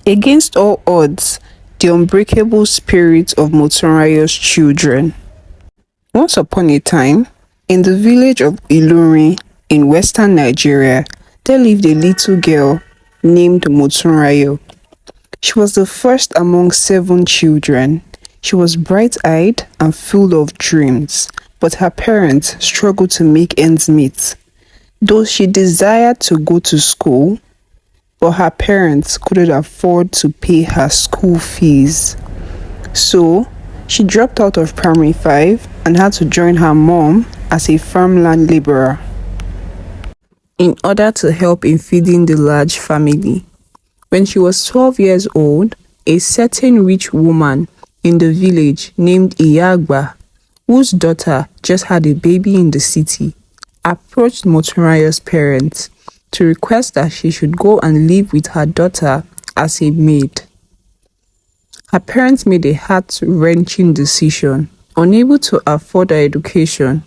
Against all odds, the unbreakable spirit of Motunrayo's children. Once upon a time, in the village of Ilorin in western Nigeria, there lived a little girl named Motunrayo. She was the first among 7 children. She was bright-eyed and full of dreams, but her parents struggled to make ends meet. Though she desired to go to school, but her parents couldn't afford to pay her school fees. So, she dropped out of primary 5 and had to join her mom as a farmland laborer in order to help in feeding the large family. When she was 12 years old, a certain rich woman in the village named Iyagba, whose daughter just had a baby in the city, approached Motunrayo's parents to request that she should go and live with her daughter as a maid. Her parents made a heart-wrenching decision, unable to afford her education,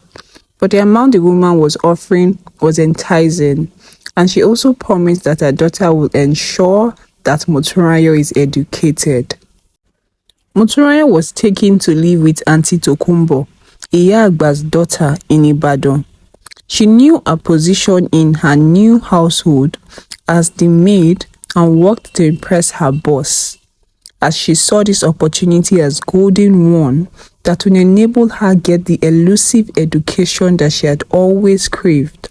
but the amount the woman was offering was enticing, and she also promised that her daughter would ensure that Motunrayo is educated. Motunrayo was taken to live with Auntie Tokumbo, Iyagba's daughter, in Ibadan. She knew her position in her new household as the maid and worked to impress her boss, as she saw this opportunity as golden one that would enable her get the elusive education that she had always craved.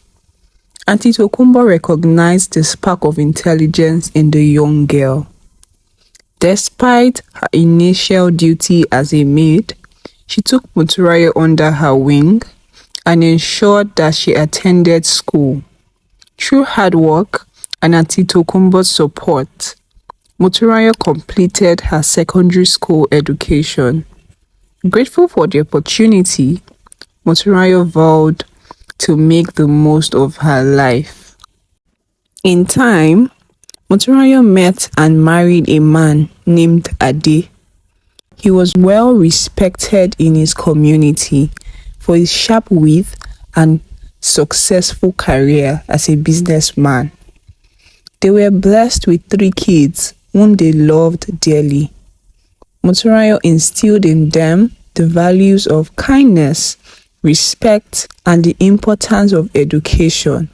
Auntie Tokumbo recognized the spark of intelligence in the young girl. Despite her initial duty as a maid, she took Motunrayo under her wing and ensured that she attended school. Through hard work and Auntie Tokumbo's support, Motunrayo completed her secondary school education. Grateful for the opportunity, Motunrayo vowed to make the most of her life. In time, Motunrayo met and married a man named Ade. He was well respected in his community for his sharp wit and successful career as a businessman. They were blessed with 3 kids whom they loved dearly. Motunrayo instilled in them the values of kindness, respect, and the importance of education,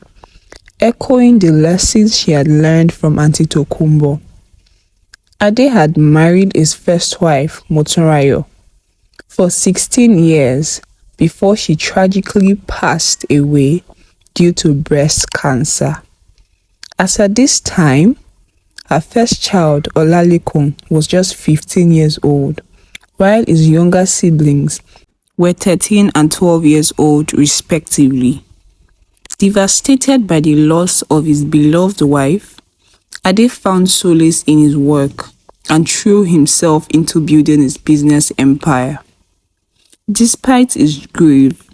echoing the lessons she had learned from Auntie Tokumbo. Ade had married his first wife, Motunrayo, for 16 years before she tragically passed away due to breast cancer. As at this time, her first child, Olalekun, was just 15 years old, while his younger siblings were 13 and 12 years old respectively. Devastated by the loss of his beloved wife, Ade found solace in his work and threw himself into building his business empire. Despite his grief,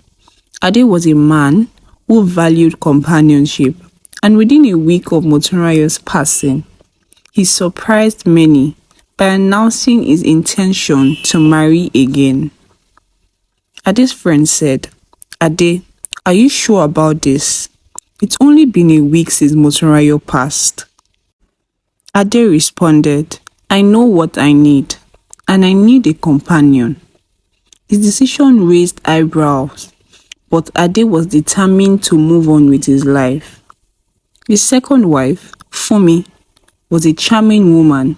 Ade was a man who valued companionship, and within a week of Motunrayo's passing, he surprised many by announcing his intention to marry again. Ade's friend said, "Ade, are you sure about this? It's only been a week since Motunrayo passed." Ade responded, "I know what I need, and I need a companion." His decision raised eyebrows, but Ade was determined to move on with his life. His second wife, Fumi, was a charming woman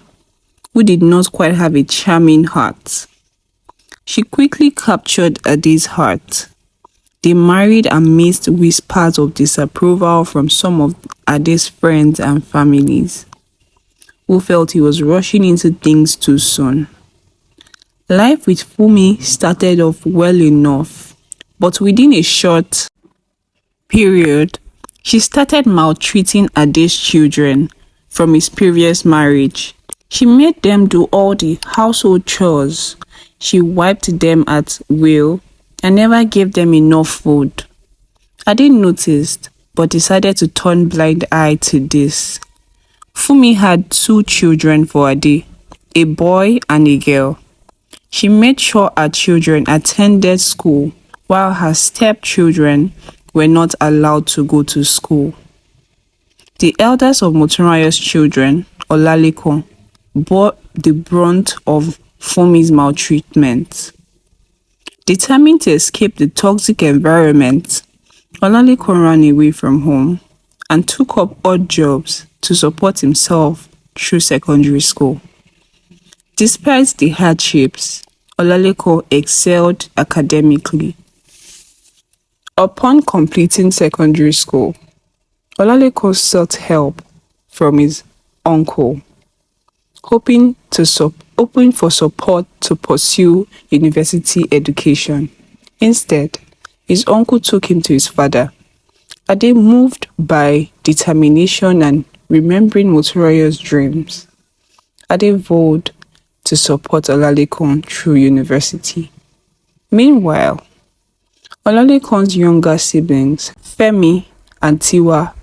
who did not quite have a charming heart. She quickly captured Ade's heart. They married amidst whispers of disapproval from some of Ade's friends and families, who felt he was rushing into things too soon. Life with Fumi started off well enough, but within a short period, she started maltreating Ade's children from his previous marriage. She made them do all the household chores. She wiped them at will and never gave them enough food. Ade noticed, but decided to turn blind eye to this. Fumi had 2 children for Ade, a boy and a girl. She made sure her children attended school, while her stepchildren were not allowed to go to school. The eldest of Motunrayo's children, Olaleko, bore the brunt of Fumi's maltreatment. Determined to escape the toxic environment, Olalekan ran away from home and took up odd jobs to support himself through secondary school. Despite the hardships, Olalekan excelled academically. Upon completing secondary school, Olalekan sought help from his uncle, hoping for support to pursue university education. Instead, his uncle took him to his father. Ade, moved by determination and remembering Motunrayo's dreams, Ade vowed to support Olalekan through university. Meanwhile, Olalekan's younger siblings, Femi and Tiwa,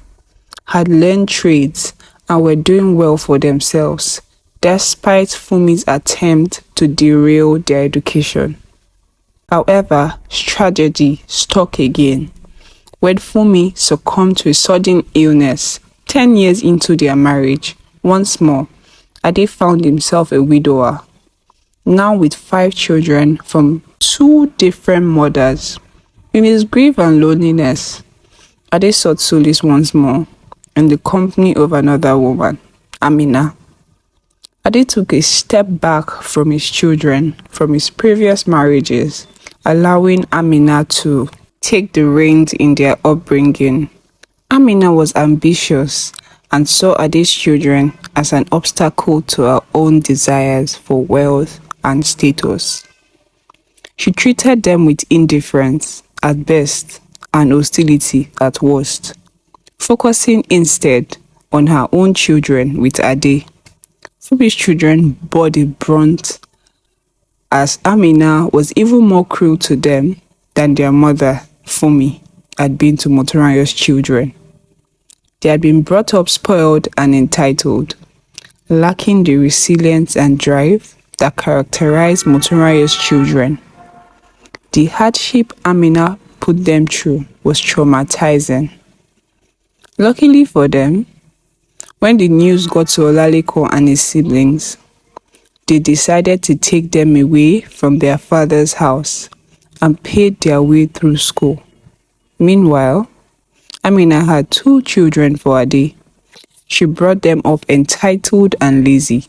had learned trades and were doing well for themselves, despite Fumi's attempt to derail their education. However, tragedy struck again when Fumi succumbed to a sudden illness 10 years into their marriage. Once more, Ade found himself a widower, now with 5 children from 2 different mothers. In his grief and loneliness, Ade sought solace once more in the company of another woman, Amina. Ade took a step back from his children from his previous marriages, allowing Amina to take the reins in their upbringing. Amina was ambitious and saw Ade's children as an obstacle to her own desires for wealth and status. She treated them with indifference at best and hostility at worst, focusing instead on her own children with Ade. Fumi's children bore the brunt, as Amina was even more cruel to them than their mother, Fumi, had been to Motunrayo's children. They had been brought up spoiled and entitled, lacking the resilience and drive that characterized Motunrayo's children. The hardship Amina put them through was traumatizing. Luckily for them, when the news got to Olalekan and his siblings, they decided to take them away from their father's house and paid their way through school. Meanwhile, Amina had 2 children for Ade. She brought them up entitled and lazy.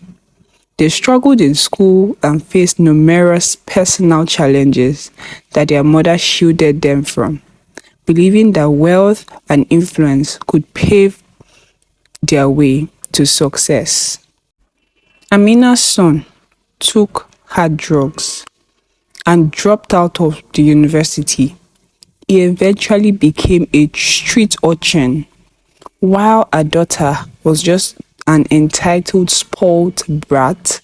They struggled in school and faced numerous personal challenges that their mother shielded them from, believing that wealth and influence could pave their way to success. Amina's son took hard drugs and dropped out of the university. He eventually became a street urchin, while her daughter was just an entitled, spoiled brat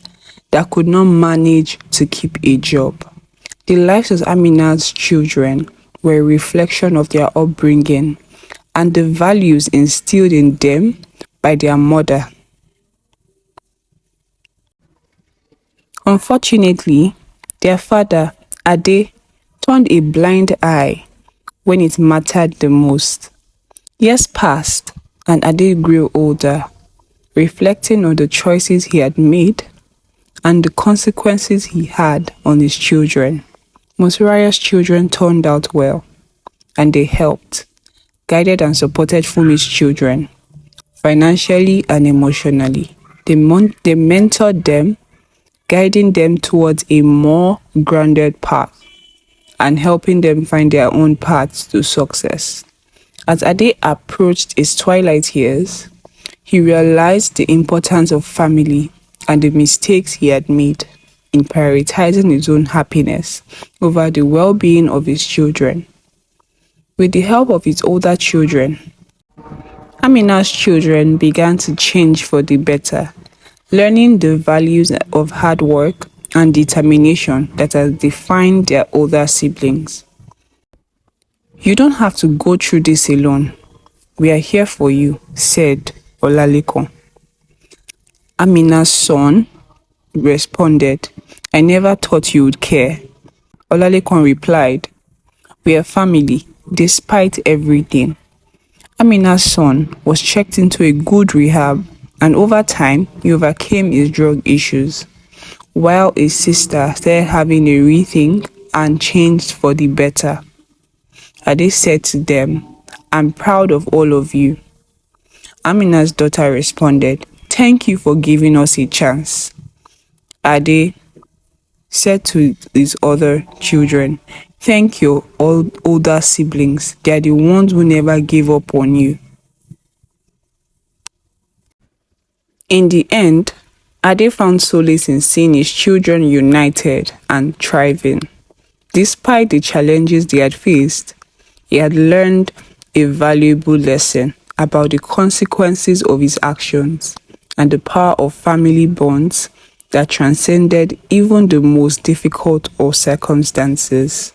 that could not manage to keep a job. The lives of Amina's children were a reflection of their upbringing and the values instilled in them by their mother. Unfortunately, their father, Ade, turned a blind eye when it mattered the most. Years passed and Ade grew older, reflecting on the choices he had made and the consequences he had on his children. Motunrayo's children turned out well, and they helped, guided and supported Fumi's children, financially and emotionally. They mentored them, guiding them towards a more grounded path and helping them find their own paths to success. As Ade approached his twilight years, he realized the importance of family and the mistakes he had made in prioritizing his own happiness over the well-being of his children. With the help of his older children, Amina's children began to change for the better, learning the values of hard work and determination that has defined their older siblings. "You don't have to go through this alone. We are here for you," said Olalekan. Amina's son responded, "I never thought you would care." Olalekan replied, "We are family, despite everything." Amina's son was checked into a good rehab and over time, he overcame his drug issues, while his sister started having a rethink and changed for the better. Ade said to them, "I'm proud of all of you." Amina's daughter responded, "Thank you for giving us a chance." Ade said to his other children, "Thank your older siblings. They are the ones who never gave up on you." In the end, Ade found solace in seeing his children united and thriving. Despite the challenges they had faced, he had learned a valuable lesson about the consequences of his actions and the power of family bonds that transcended even the most difficult of circumstances.